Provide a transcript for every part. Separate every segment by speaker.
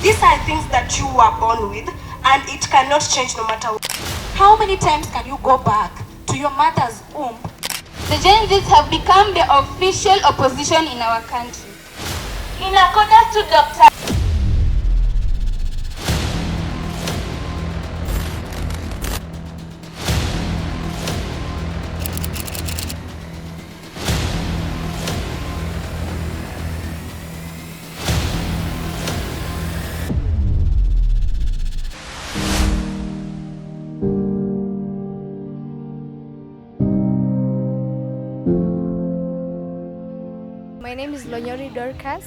Speaker 1: These are things that you were born with, and it cannot change no matter what.
Speaker 2: How many times can you go back to your mother's womb?
Speaker 3: The Gen Zs have become the official opposition in our country.
Speaker 4: In accordance to Dr.
Speaker 5: My name is Lonyori Dorcas.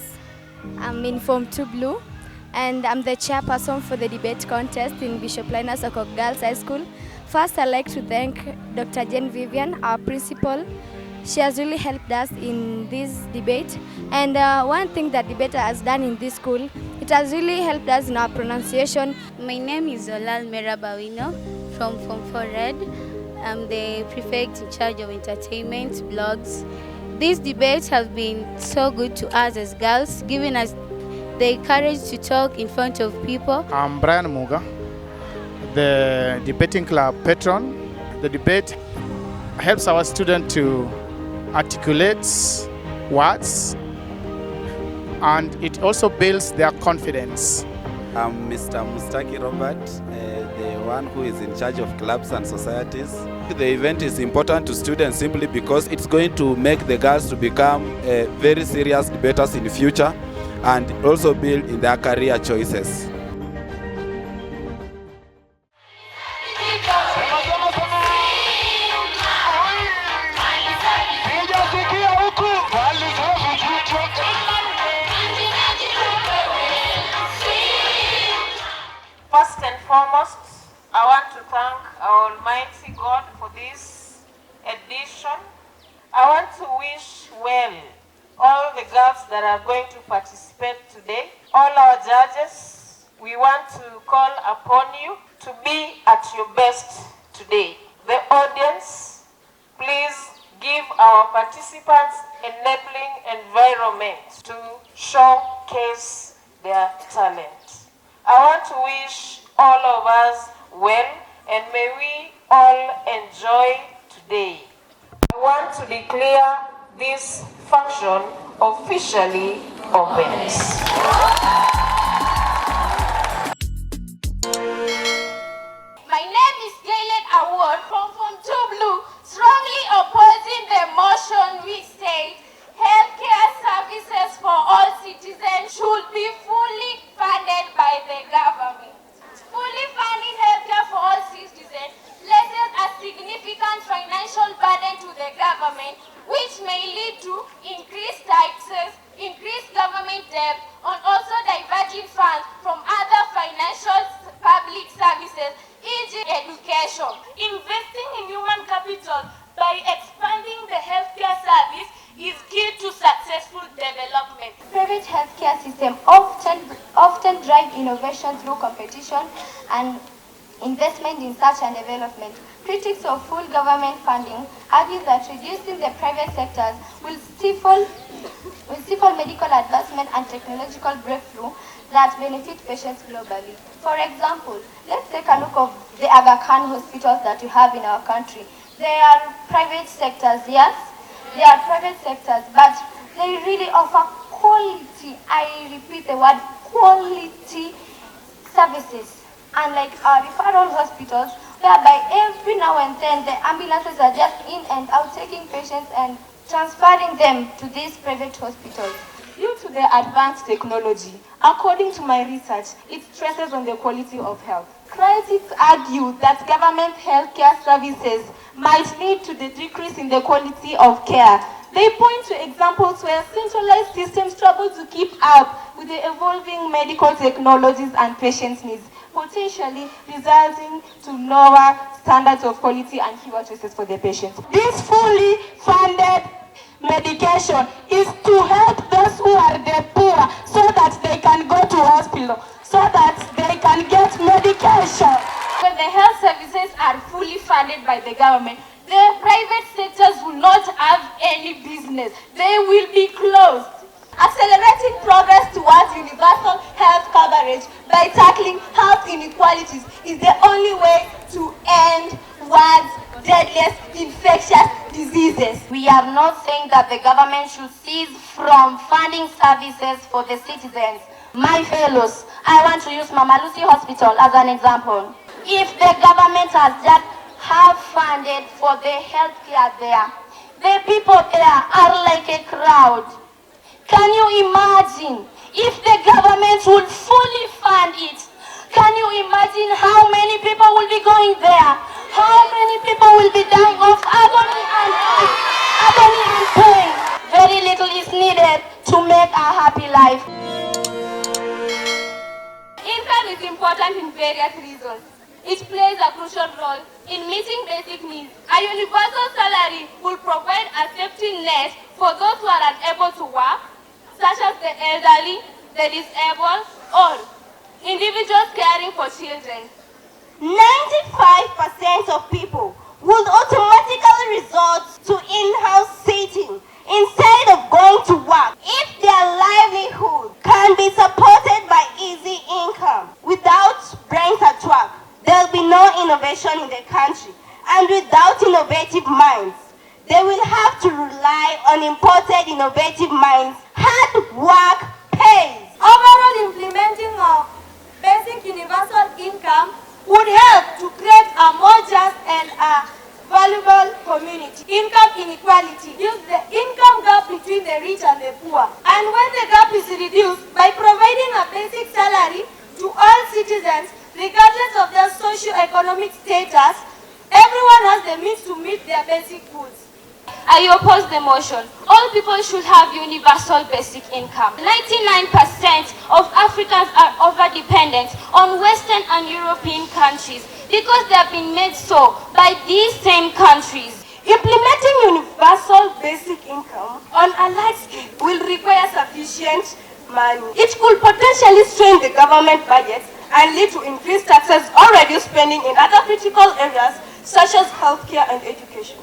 Speaker 5: I'm in Form 2 Blue, and I'm the chairperson for the debate contest in Bishop Linus Okok Girls High School. First, I'd like to thank Dr. Vivian, our principal. She has really helped us in this debate. And one thing that debater has done in this school, it has really helped us in our pronunciation.
Speaker 3: My name is Olal Merabawino from Form 4 Red. I'm the prefect in charge of entertainment, blogs. These debates have been so good to us as girls, giving us the courage to talk in front of people.
Speaker 6: I'm Brian Muga, the debating club patron. The debate helps our students to articulate words, and it also builds their confidence.
Speaker 7: I'm Mr. Mustaki Robert, the one who is in charge of clubs and societies. The event is important to students simply because it's going to make the girls to become very serious debaters in the future and also build in their career choices.
Speaker 4: First and foremost, I want to thank our Almighty God for this edition. I want to wish well all the girls that are going to participate today. All our judges, we want to call upon you to be at your best today. The audience, please give our participants enabling environment to showcase their talent. I want to wish all of us well, and may we all enjoy today. I want to declare this function officially open.
Speaker 3: My name is Gaylen Award from Form 2 Blue, strongly opposing the motion which says healthcare services for all citizens should be fully funded by the government. Fully funding healthcare for all citizens places a significant financial burden to the government, which may lead to increased taxes, increased government debt, and also diverting funds from other financial public services, e.g. education.
Speaker 4: Investing in human capital by expanding the healthcare service is key to successful development.
Speaker 5: Private healthcare systems often drive innovation through competition and investment in research and development. Critics of full government funding argue that reducing the private sectors will stifle medical advancement and technological breakthrough that benefit patients globally. For example, let's take a look at the Aga Khan hospitals that we have in our country. They are private sectors, yes, they are private sectors, but they really offer quality, I repeat the word, quality services. Unlike our referral hospitals, whereby every now and then the ambulances are just in and out taking patients and transferring them to these private hospitals.
Speaker 1: Due to the advanced technology, according to my research, it stresses on the quality of health. Critics argue that government healthcare services might lead to the decrease in the quality of care. They point to examples where centralized systems struggle to keep up with the evolving medical technologies and patients' needs, potentially resulting to lower standards of quality and fewer choices for the patients. This fully funded medication is to help those who are the poor so that they can go to hospital, so that they can get medication.
Speaker 3: When the health services are fully funded by the government, the private sectors will not have any business. They will be closed.
Speaker 1: Accelerating progress towards universal health coverage coverage by tackling health inequalities is the only way to end world's deadliest infectious diseases.
Speaker 5: We are not saying that the government should cease from funding services for the citizens. My fellows, I want to use Mama Lucy Hospital as an example. If the government has just half funded for the healthcare there, the people there are like a crowd. Can you imagine if the government would fully fund it? Can you imagine how many people will be going there? How many people will be dying of agony and pain? Very little is needed to make a happy life.
Speaker 3: Income is important in various reasons. It plays a crucial role in meeting basic needs. A universal salary will provide a safety net for those who are unable to work, such as the elderly, the disabled, or individuals caring for children.
Speaker 1: 95% of people would automatically resort to in-house seating instead of going to work if their livelihood can be supported by easy income. Without brains at work, there will be no innovation in the country, and without innovative minds, they will have to rely on imported innovative minds. Hard work pays.
Speaker 8: Overall, implementing of basic universal income would help to create a more just and a valuable community. Income inequality reduces the income gap between the rich and the poor. And when the gap is reduced by providing a basic salary to all citizens, regardless of their socio-economic status, everyone has the means to meet their basic goods.
Speaker 3: I oppose the motion. All people should have universal basic income. 99% of Africans are over-dependent on Western and European countries because they have been made so by these same countries.
Speaker 1: Implementing universal basic income on a large scale will require sufficient money. It could potentially strain the government budget and lead to increased taxes or reduce spending in other critical areas such as healthcare and education.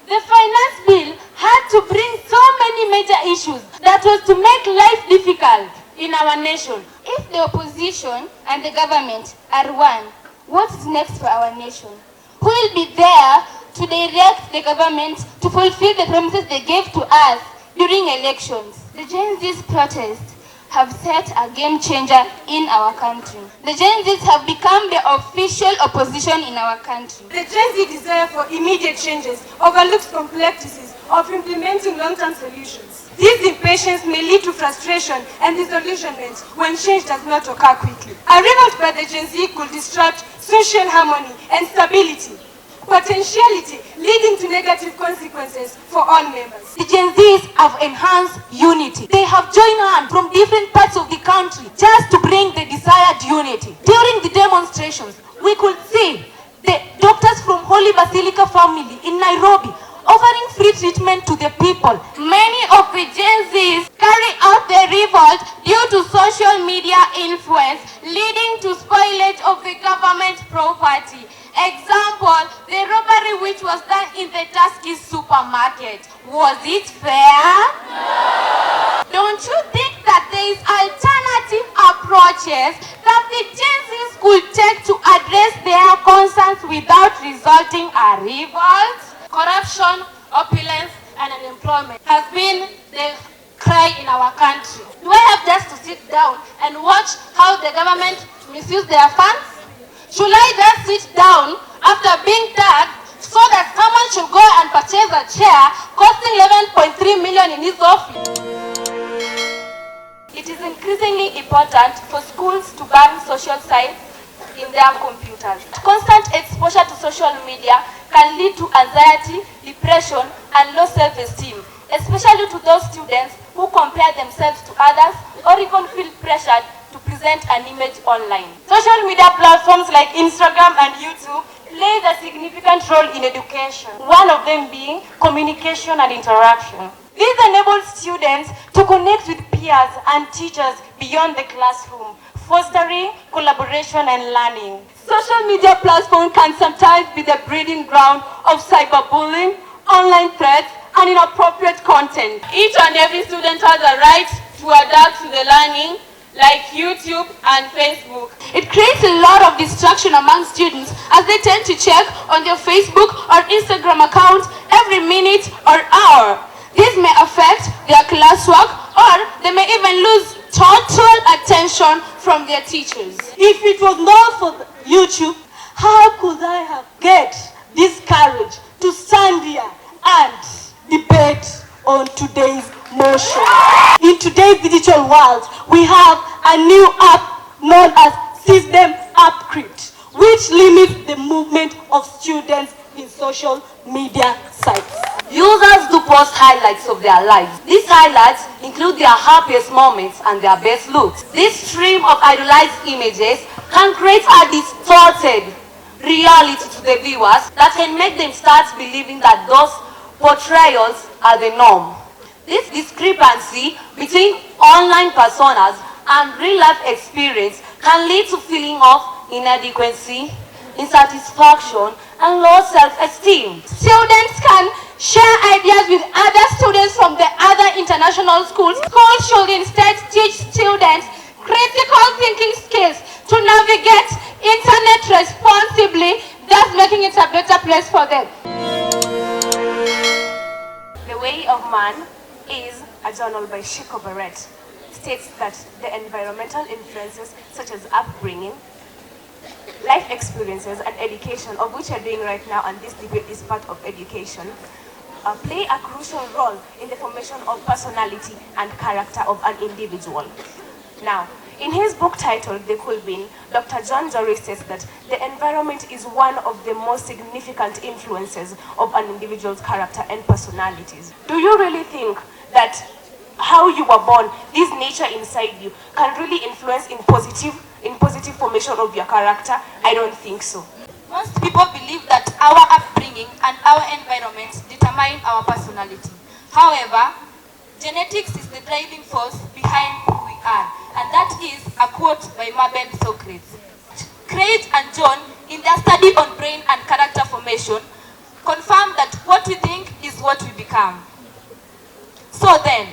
Speaker 3: The finance bill had to bring so many major issues that was to make life difficult in our nation. If the opposition and the government are one, what is next for our nation? Who will be there to direct the government to fulfill the promises they gave to us during elections? The Gen Z's protests have set a game changer in our country. The Gen Zs have become the official opposition in our country.
Speaker 8: The Gen Z desire for immediate changes overlooks complexities of implementing long-term solutions. This impatience may lead to frustration and disillusionment when change does not occur quickly. A revolt by the Gen Z could disrupt social harmony and stability, potentiality leading to negative consequences for all members.
Speaker 2: The Gen Zs have enhanced unity. They have joined hands from different parts of the country just to bring the desired unity. During the demonstrations, we could see the doctors from Holy Basilica family in Nairobi offering free treatment to the people.
Speaker 3: Many of the Gen Zs carry out the revolt due to social media influence, leading to spoilage of the government property. Example, the robbery which was done in the Tusky supermarket. Was it fair? No. Don't you think that there is alternative approaches that the Gen Zs could take to address their concerns without resulting a revolt? Corruption, opulence, and unemployment has been the cry in our country. Do I have just to sit down and watch how the government misuse their funds? Should I just sit down after being tagged so that someone should go and purchase a chair costing 11.3 million in his office? It is increasingly important for schools to ban social sites in their computers. Constant exposure to social media can lead to anxiety, depression, and low self-esteem, especially to those students who compare themselves to others or even feel pressured to present an image online. Social media platforms like Instagram and YouTube play a significant role in education, one of them being communication and interaction. This enables students to connect with peers and teachers beyond the classroom, fostering collaboration and learning. Social media platforms can sometimes be the breeding ground of cyberbullying, online threats, and inappropriate content. Each and every student has a right
Speaker 1: to adapt to the learning, like YouTube and Facebook.
Speaker 2: It creates a lot of distraction among students as they tend to check on their Facebook or Instagram account every minute or hour. This may affect their classwork, or they may even lose total attention from their teachers.
Speaker 8: If it was not for YouTube, how could I have get this courage to stand here and debate on today's motion? In today's digital world, we have a new app known as System Upgrade, which limits the movement of students in social media sites.
Speaker 2: Users do post highlights of their lives. These highlights include their happiest moments and their best looks. This stream of idolized images can create a distorted reality to the viewers that can make them start believing that those portrayals are the norm. This discrepancy between online personas and real-life experience can lead to feeling of inadequacy, insatisfaction, and low self-esteem.
Speaker 1: Students can share ideas with other students from the other international schools. Schools should instead teach students critical thinking skills to navigate internet responsibly, thus making it a better place for them.
Speaker 9: The Way of Man is a journal by Chico Barrett. States that the environmental influences such as upbringing, life experiences and education, of which we're doing right now, and this debate is part of education, play a crucial role in the formation of personality and character of an individual. Now, in his book titled The Cool Bean, Dr. John Jory says that the environment is one of the most significant influences of an individual's character and personalities. Do you really think that how you were born, this nature inside you, can really influence in positive formation of your character? I don't think so.
Speaker 2: Most people believe that our upbringing and our environment determine our personality. However, genetics is the driving force behind who we are, and that is a quote by Mabel Socrates. Craig and John, in their study on brain and character formation, confirm that what we think is what we become. So then,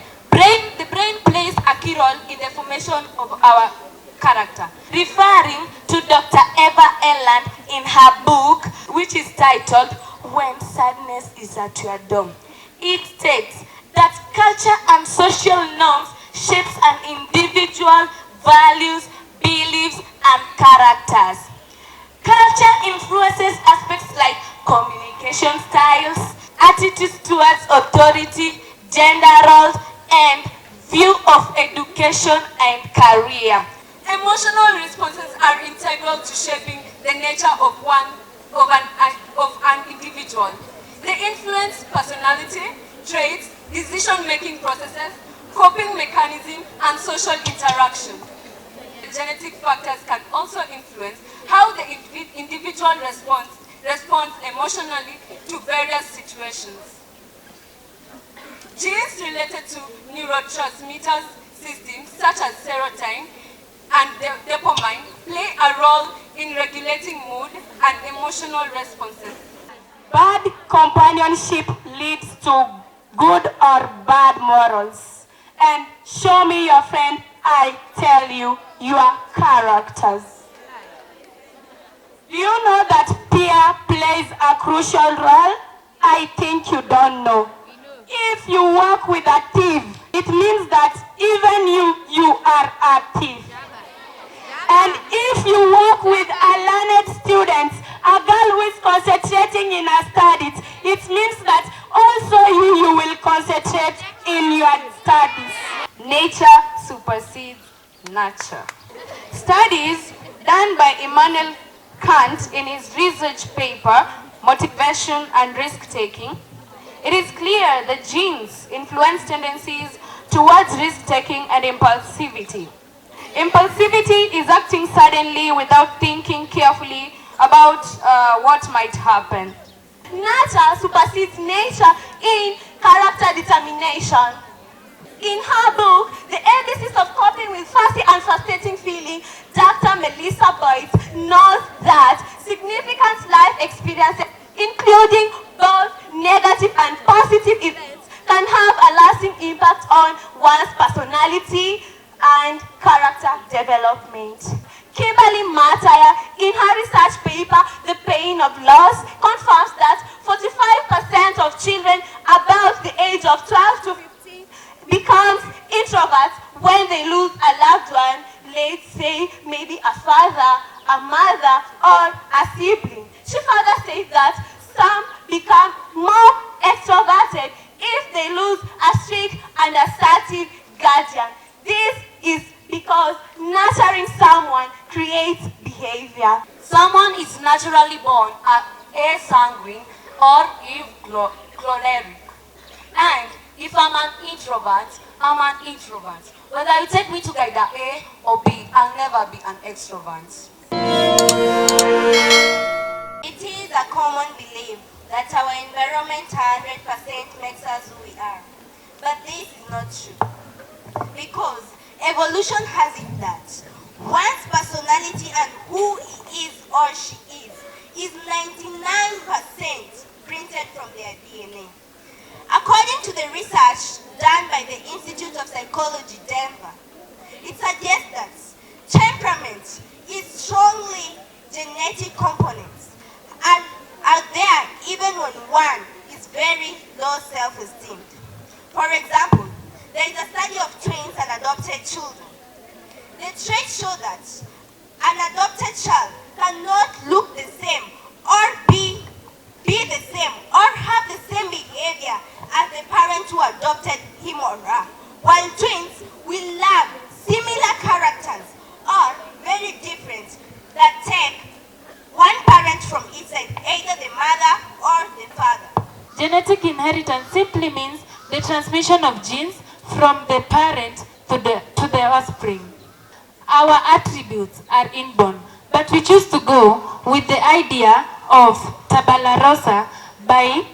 Speaker 2: the brain plays a key role in the formation of our character. Referring to Dr. Eva Eland in her book, which is titled When Sadness is at Your Door, it states that culture and social norms shapes an individual's values, beliefs, and characters. Culture influences aspects like communication styles, attitudes towards authority, gender roles, and view of education and career. Emotional responses are integral to shaping the nature of an individual. They influence personality, traits, decision-making processes, coping mechanism, and social interaction. Genetic factors can also influence how the individual responds emotionally to various situations. Genes related to neurotransmitter systems such as serotonin and dopamine play a role in regulating mood and emotional responses.
Speaker 8: Bad companionship leads to good or bad morals. And show me your friend, I tell you, your characters. Do you know that peer plays a crucial role? I think you don't know. If you work with a thief, it means that even you are a thief. And if you work with a learned student, a girl who is concentrating in her studies, it means that also you will concentrate in your studies.
Speaker 2: Nature supersedes nurture. Studies done by Immanuel Kant in his research paper, Motivation and Risk-Taking, it is clear that genes influence tendencies towards risk-taking and impulsivity. Impulsivity is acting suddenly without thinking carefully about what might happen.
Speaker 1: Nurture supersedes nature in character determination. In her book, The ABCs of Coping with Fussy and Frustrating Feeling, Dr. Melissa Boyd knows that significant life experiences, including both negative and positive events, can have a lasting impact on one's personality,
Speaker 9: character development. Kimberly Mataya, in her research paper, The Pain of Loss, confirms that 45% of children above the age of 12 to 15 becomes introverts when they lose a loved one, let's say maybe a father, a mother, or a sibling. She further says that some become more extroverted if they lose a strict and assertive guardian. This is because nurturing someone creates behavior.
Speaker 2: Someone is naturally born A sanguine or if choleric. And if I'm an introvert, I'm an introvert. Whether you take me to either A or B, I'll never be an extrovert.
Speaker 10: It is a common belief that our environment 100% makes us who we are. But this is not true. Because evolution has it that one's personality and who he is or she is 99% printed from their DNA. According to the research done by the Institute of Psychology, Denver, it suggests that temperament is strongly genetic components and are there even when one is very low self-esteem. For example, there is a study of twins and adopted children. The traits show that an adopted child cannot look the same or be the same or have the same behavior as the parent who adopted him or her, while twins will have similar characters or very different that take one parent from each side, either the mother or the father.
Speaker 2: Genetic inheritance simply means the transmission of genes from the parent to the offspring. Our attributes are inborn, but we choose to go with the idea of tabula rasa by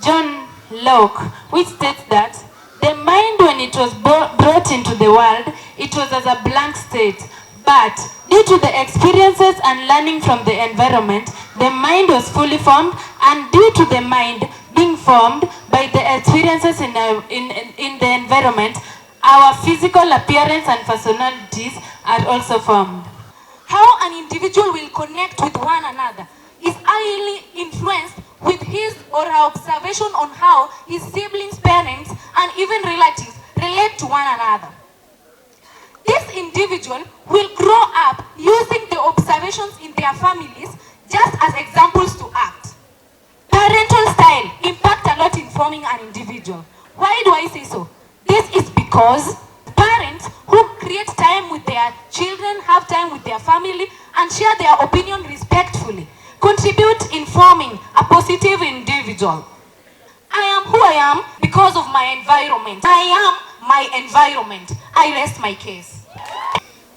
Speaker 2: John Locke, which states that the mind, when it was brought into the world, it was as a blank state. But due to the experiences and learning from the environment, the mind was fully formed, and due to the mind being formed by the experiences in the environment, our physical appearance and personalities are also formed. How an individual will connect with one another is highly influenced with his or her observation on how his siblings, parents, and even relatives relate to one another. This individual will grow up using the observations in their families just as examples to act. Parental style impact a lot in forming an individual. Why do I say so? This is because parents who create time with their children, have time with their family, and share their opinion respectfully contribute in forming a positive individual. I am who I am because of my environment. I am my environment. I rest my case.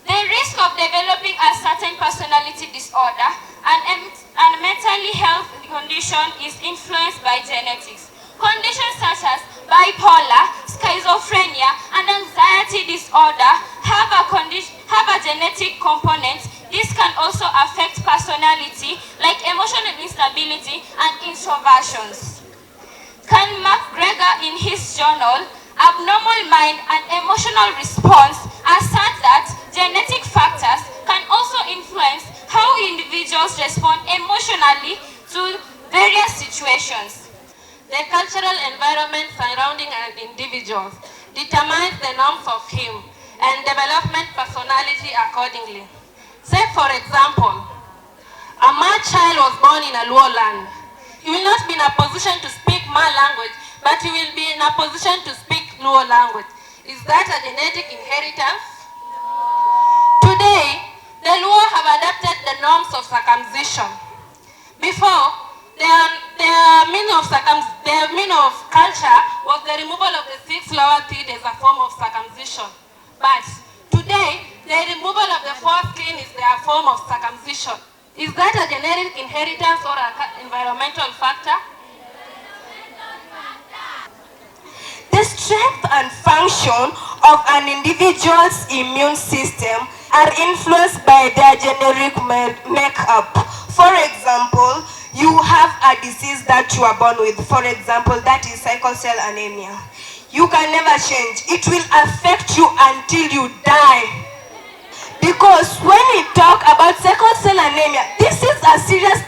Speaker 3: The risk of developing a certain personality disorder and mentally health condition is influenced by genetics. Conditions such as bipolar, schizophrenia, and anxiety disorder have a genetic component. This can also affect personality, like emotional instability and introversions. Ken McGregor, in his journal, Abnormal Mind and Emotional Response, asserts that genetic factors can also influence how individuals respond emotionally to various situations.
Speaker 4: The cultural environment surrounding an individual determines the norms of him and development personality accordingly. Say, for example, a Mar child was born in a Luo land. He will not be in a position to speak Mar language, but he will be in a position to speak Luo language. Is that a genetic inheritance? Today, the Luo have adapted the norms of circumcision. Before, their meaning of culture was the removal of the 6 lower teeth as a form of circumcision. But today, the removal of the 4th skin is their form of circumcision. Is that a genetic inheritance or an environmental factor?
Speaker 10: The strength and function of an individual's immune system are influenced by their genetic makeup. For example, you have a disease that you are born with. For example, that is sickle cell anemia. You can never change. It will affect you until you die.
Speaker 2: about sickle cell anemia. This is a serious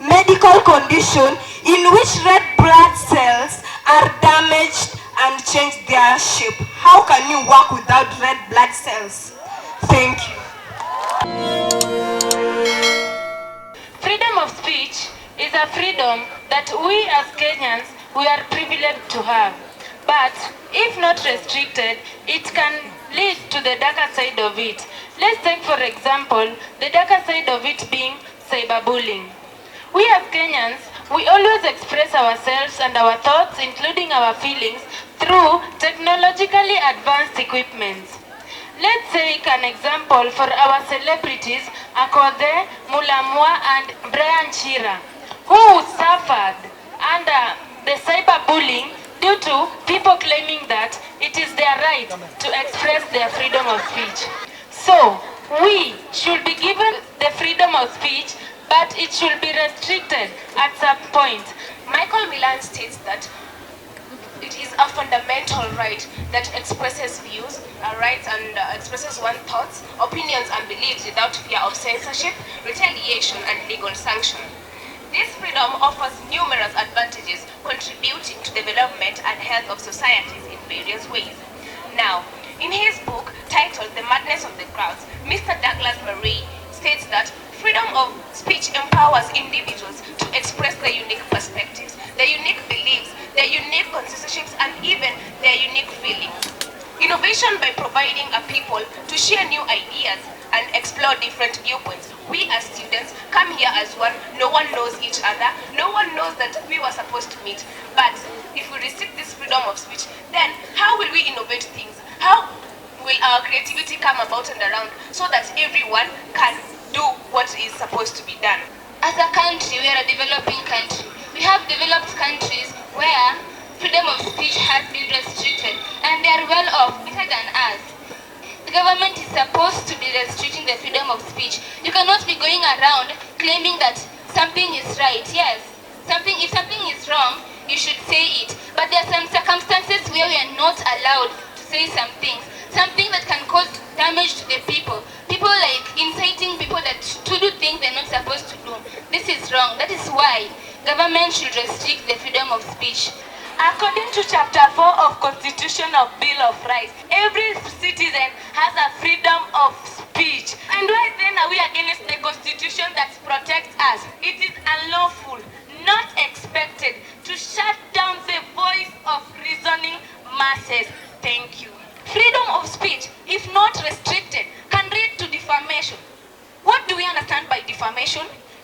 Speaker 2: medical condition in which red blood cells are damaged and change their shape. How can you work without red blood cells? Thank you.
Speaker 11: Freedom of speech is a freedom that we as Kenyans, we are privileged to have. But if not restricted, it can lead to the darker side of it. Let's take, for example, the darker side of it being cyberbullying. We as Kenyans, we always express ourselves and our thoughts, including our feelings, through technologically advanced equipment. Let's take an example for our celebrities, Akode, Mulamwa, and Brian Chira, who suffered under the cyberbullying due to people claiming that it is their right to express their freedom of speech. So, we should be given the freedom of speech, but it should be restricted at some point.
Speaker 9: Michael Milan states that it is a fundamental right that expresses views, rights, and expresses one's thoughts, opinions, and beliefs without fear of censorship, retaliation, and legal sanction. This freedom offers numerous advantages, contributing to the development and health of societies in various ways. Now, in his book titled The Madness of the Crowds, Mr. Douglas Murray states that freedom of speech empowers individuals to express their unique perspectives, their unique beliefs, their unique constitutions, and even their unique feelings. Innovation by providing a people to share new ideas and explore different viewpoints. We as students come here as one, no one knows each other, no one knows that we were supposed to meet. But if we restrict this freedom of speech, then how will we innovate things? How will our creativity come about and around so that everyone can do what is supposed to be done?
Speaker 5: As a country, we are a developing country. We have developed countries where freedom of speech has been restricted, and they are well off, better than us. The government is supposed to be restricting the freedom of speech. You cannot be going around claiming that something is right. Yes, if something is wrong, you should say it. But there are some circumstances where we are not allowed to say some things. Something that can cause damage to the people. People like inciting people that to do things they're not supposed to do. This is wrong. That is why government should restrict the freedom of speech.
Speaker 11: According to Chapter 4 of Constitution of Bill of Rights, every citizen has a freedom of speech. And why then are we against the Constitution that protects us? It is unlawful, not expected, to shut down the voice of reasoning masses. Thank you. Freedom of speech, if not restricted, can lead to defamation. What do we understand by defamation?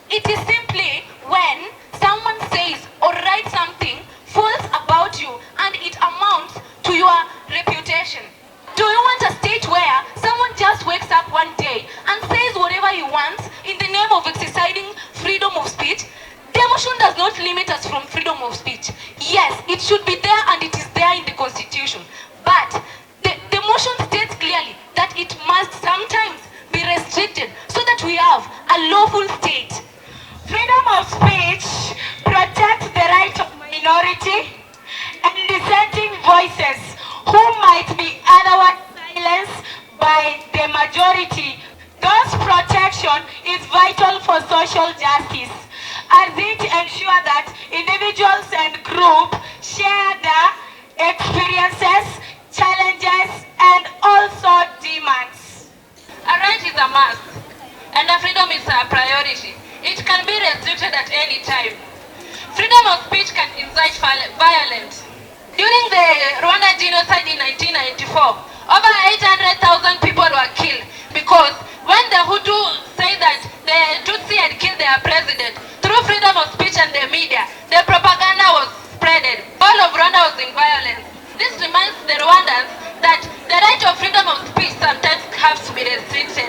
Speaker 11: It is simply when someone says or writes something false about you and it amounts to your reputation. Do you want a state where someone just wakes up one day and says whatever he wants in the name of exercising freedom of speech? The motion does not limit us from freedom of speech. Yes, it should be there and it is there in the Constitution. But the motion states clearly that it must sometimes be restricted so that we have a lawful state. Freedom of speech protects the right of minority and dissenting voices who might be otherwise silenced by the majority. Thus, protection is vital for social justice, as it ensures that individuals and groups share their experiences, challenges, and also demands. A right is a must, and a freedom is a priority. It can be restricted at any time. Freedom of speech can incite violence. During the Rwanda genocide in 1994, over 800,000 people were killed because when the Hutu said that the Tutsi had killed their president, through freedom of speech and the media, the propaganda was spreaded. All of Rwanda was in violence. This reminds the Rwandans that the right of freedom of speech sometimes has to be restricted.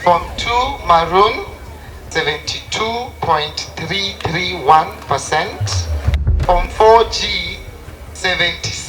Speaker 12: Form 2 Maroon 72.331%. Form 4G 76.